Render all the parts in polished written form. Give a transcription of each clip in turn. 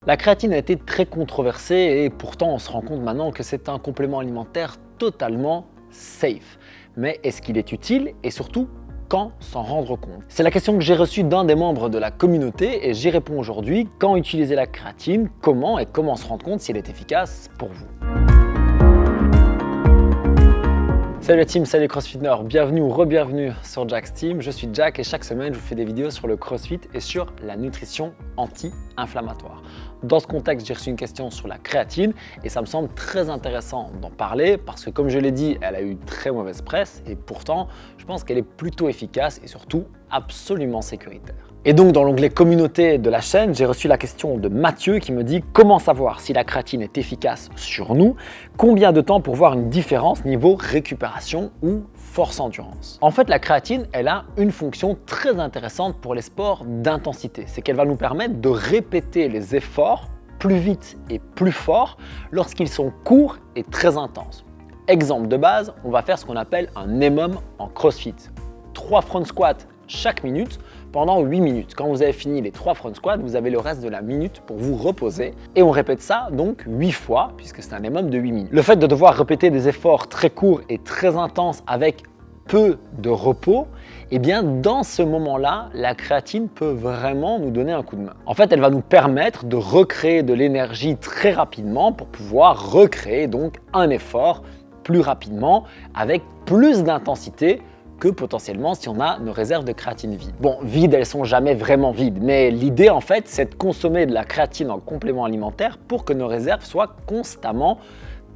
La créatine a été très controversée et pourtant on se rend compte maintenant que c'est un complément alimentaire totalement safe. Mais est-ce qu'il est utile et surtout quand s'en rendre compte? C'est la question que j'ai reçue d'un des membres de la communauté et j'y réponds aujourd'hui. Quand utiliser la créatine, comment et comment se rendre compte si elle est efficace pour vous? Salut la team, salut les crossfiters, bienvenue ou re-bienvenue sur Jack's Team. Je suis Jack et chaque semaine je vous fais des vidéos sur le crossfit et sur la nutrition anti-inflammatoire. Dans ce contexte, j'ai reçu une question sur la créatine et ça me semble très intéressant d'en parler parce que comme je l'ai dit, elle a eu très mauvaise presse et pourtant je pense qu'elle est plutôt efficace et surtout absolument sécuritaire. Et donc dans l'onglet communauté de la chaîne, j'ai reçu la question de Mathieu qui me dit comment savoir si la créatine est efficace sur nous, combien de temps pour voir une différence niveau récupération ou force endurance. En fait, la créatine, elle a une fonction très intéressante pour les sports d'intensité, c'est qu'elle va nous permettre de répéter les efforts plus vite et plus fort lorsqu'ils sont courts et très intenses. Exemple de base, on va faire ce qu'on appelle un EMOM en CrossFit. 3 front squats chaque minute pendant 8 minutes. Quand vous avez fini les 3 front squats, vous avez le reste de la minute pour vous reposer. Et on répète ça donc 8 fois, puisque c'est un EMOM de 8 minutes. Le fait de devoir répéter des efforts très courts et très intenses avec peu de repos, eh bien dans ce moment-là, la créatine peut vraiment nous donner un coup de main. En fait, elle va nous permettre de recréer de l'énergie très rapidement pour pouvoir recréer donc un effort plus rapidement avec plus d'intensité que potentiellement si on a nos réserves de créatine vides. Bon, vides, elles sont jamais vraiment vides, mais l'idée en fait, c'est de consommer de la créatine en complément alimentaire pour que nos réserves soient constamment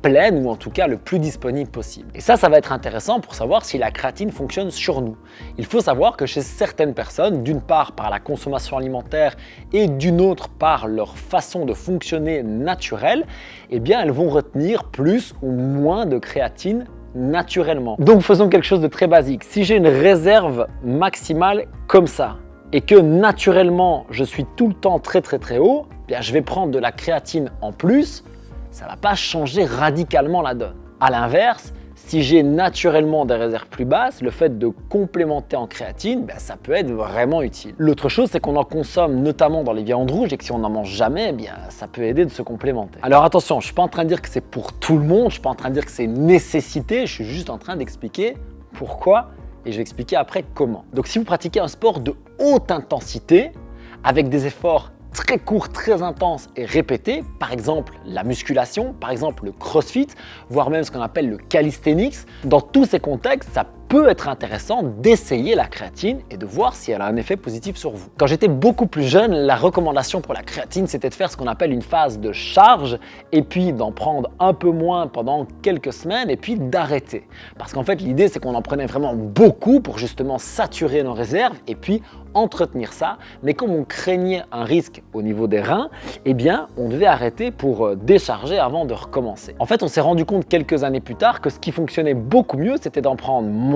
pleines ou en tout cas le plus disponible possible. Et ça va être intéressant pour savoir si la créatine fonctionne sur nous. Il faut savoir que chez certaines personnes, d'une part par la consommation alimentaire et d'une autre par leur façon de fonctionner naturelle, eh bien elles vont retenir plus ou moins de créatine naturellement. Donc faisons quelque chose de très basique. Si j'ai une réserve maximale comme ça et que naturellement je suis tout le temps très haut, bien je vais prendre de la créatine en plus, ça ne va pas changer radicalement la donne. A l'inverse, si j'ai naturellement des réserves plus basses, le fait de complémenter en créatine, ça peut être vraiment utile. L'autre chose, c'est qu'on en consomme notamment dans les viandes rouges et que si on n'en mange jamais, ça peut aider de se complémenter. Alors attention, je ne suis pas en train de dire que c'est pour tout le monde, je ne suis pas en train de dire que c'est une nécessité, je suis juste en train d'expliquer pourquoi et je vais expliquer après comment. Donc si vous pratiquez un sport de haute intensité, avec des efforts très courts, très intenses et répétés, par exemple la musculation, par exemple le crossfit, voire même ce qu'on appelle le calisthenics. Dans tous ces contextes, ça peut être intéressant d'essayer la créatine et de voir si elle a un effet positif sur vous. Quand j'étais beaucoup plus jeune, la recommandation pour la créatine, c'était de faire ce qu'on appelle une phase de charge et puis d'en prendre un peu moins pendant quelques semaines et puis d'arrêter. Parce qu'en fait, l'idée, c'est qu'on en prenait vraiment beaucoup pour justement saturer nos réserves et puis entretenir ça. Mais comme on craignait un risque au niveau des reins, eh bien, on devait arrêter pour décharger avant de recommencer. En fait, on s'est rendu compte quelques années plus tard que ce qui fonctionnait beaucoup mieux, c'était d'en prendre moins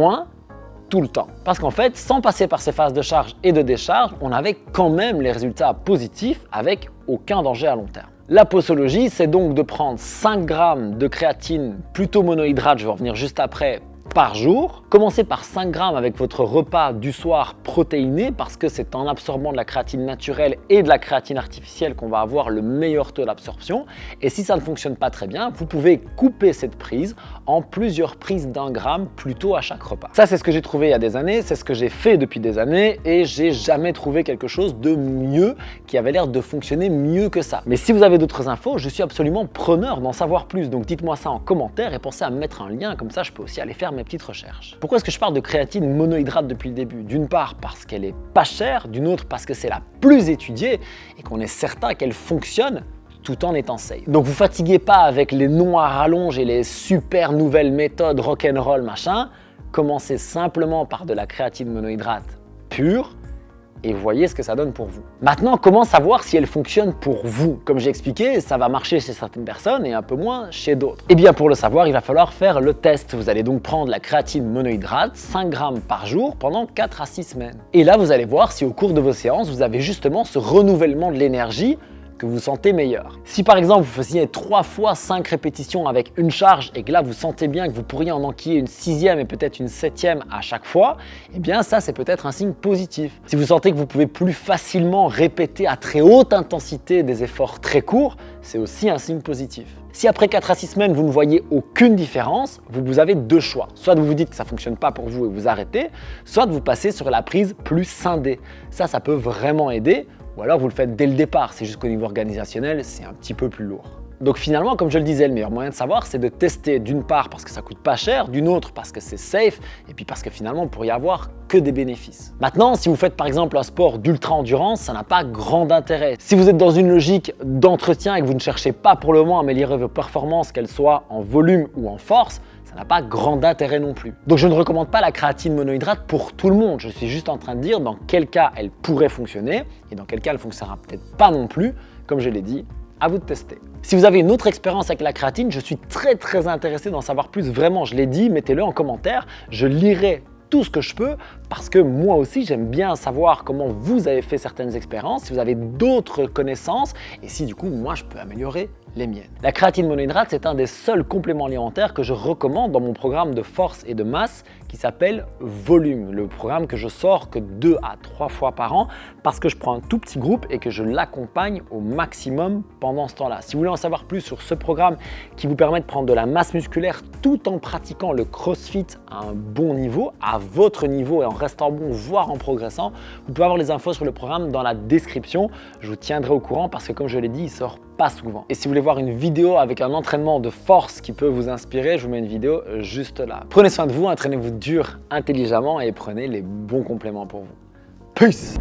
tout le temps. Parce qu'en fait, sans passer par ces phases de charge et de décharge, on avait quand même les résultats positifs avec aucun danger à long terme. La posologie, c'est donc de prendre 5 grammes de créatine plutôt monohydrate, je vais en revenir juste après, par jour. Commencez par 5 grammes avec votre repas du soir protéiné parce que c'est en absorbant de la créatine naturelle et de la créatine artificielle qu'on va avoir le meilleur taux d'absorption. Et si ça ne fonctionne pas très bien, vous pouvez couper cette prise en plusieurs prises d'1 gramme plutôt à chaque repas. Ça, c'est ce que j'ai trouvé il y a des années, c'est ce que j'ai fait depuis des années et j'ai jamais trouvé quelque chose de mieux qui avait l'air de fonctionner mieux que ça. Mais si vous avez d'autres infos, je suis absolument preneur d'en savoir plus. Donc dites-moi ça en commentaire et pensez à me mettre un lien, comme ça je peux aussi aller faire mes petites recherches. Pourquoi est-ce que je parle de créatine monohydrate depuis le début? D'une part parce qu'elle est pas chère, d'une autre parce que c'est la plus étudiée et qu'on est certain qu'elle fonctionne tout en étant safe. Donc vous fatiguez pas avec les noms à rallonge et les super nouvelles méthodes rock'n'roll machin, commencez simplement par de la créatine monohydrate pure et voyez ce que ça donne pour vous. Maintenant, comment savoir si elle fonctionne pour vous? Comme j'ai expliqué, ça va marcher chez certaines personnes et un peu moins chez d'autres. Et bien pour le savoir, il va falloir faire le test. Vous allez donc prendre la créatine monohydrate, 5 grammes par jour pendant 4 à 6 semaines. Et là, vous allez voir si au cours de vos séances, vous avez justement ce renouvellement de l'énergie que vous sentez meilleur. Si par exemple vous faisiez 3 fois 5 répétitions avec une charge et que là vous sentez bien que vous pourriez en enquiller une 6e et peut-être une 7e à chaque fois, eh bien ça c'est peut-être un signe positif. Si vous sentez que vous pouvez plus facilement répéter à très haute intensité des efforts très courts, c'est aussi un signe positif. Si après 4 à 6 semaines vous ne voyez aucune différence, vous avez 2 choix. Soit vous vous dites que ça ne fonctionne pas pour vous et vous arrêtez, soit vous passez sur la prise plus scindée. Ça peut vraiment aider, ou alors vous le faites dès le départ, c'est juste qu'au niveau organisationnel, c'est un petit peu plus lourd. Donc finalement, comme je le disais, le meilleur moyen de savoir, c'est de tester d'une part parce que ça coûte pas cher, d'une autre parce que c'est safe, et puis parce que finalement, on pourrait y avoir que des bénéfices. Maintenant, si vous faites par exemple un sport d'ultra-endurance, ça n'a pas grand intérêt. Si vous êtes dans une logique d'entretien et que vous ne cherchez pas pour le moment à améliorer vos performances, qu'elles soient en volume ou en force, ça n'a pas grand intérêt non plus. Donc je ne recommande pas la créatine monohydrate pour tout le monde. Je suis juste en train de dire dans quel cas elle pourrait fonctionner et dans quel cas elle ne fonctionnera peut-être pas non plus, comme je l'ai dit. À vous de tester. Si vous avez une autre expérience avec la créatine, je suis très intéressé d'en savoir plus. Vraiment, je l'ai dit, mettez-le en commentaire. Je lirai tout ce que je peux parce que moi aussi, j'aime bien savoir comment vous avez fait certaines expériences, si vous avez d'autres connaissances et si du coup, moi, je peux améliorer les miennes. La créatine monohydrate, c'est un des seuls compléments alimentaires que je recommande dans mon programme de force et de masse qui s'appelle Volume, le programme que je sors que 2 à 3 fois par an parce que je prends un tout petit groupe et que je l'accompagne au maximum pendant ce temps-là. Si vous voulez en savoir plus sur ce programme qui vous permet de prendre de la masse musculaire tout en pratiquant le CrossFit à un bon niveau, à votre niveau et en restant bon, voire en progressant, vous pouvez avoir les infos sur le programme dans la description. Je vous tiendrai au courant parce que comme je l'ai dit, il sort pas souvent. Et si vous voulez voir une vidéo avec un entraînement de force qui peut vous inspirer, je vous mets une vidéo juste là. Prenez soin de vous, entraînez-vous dur, intelligemment et prenez les bons compléments pour vous. Peace!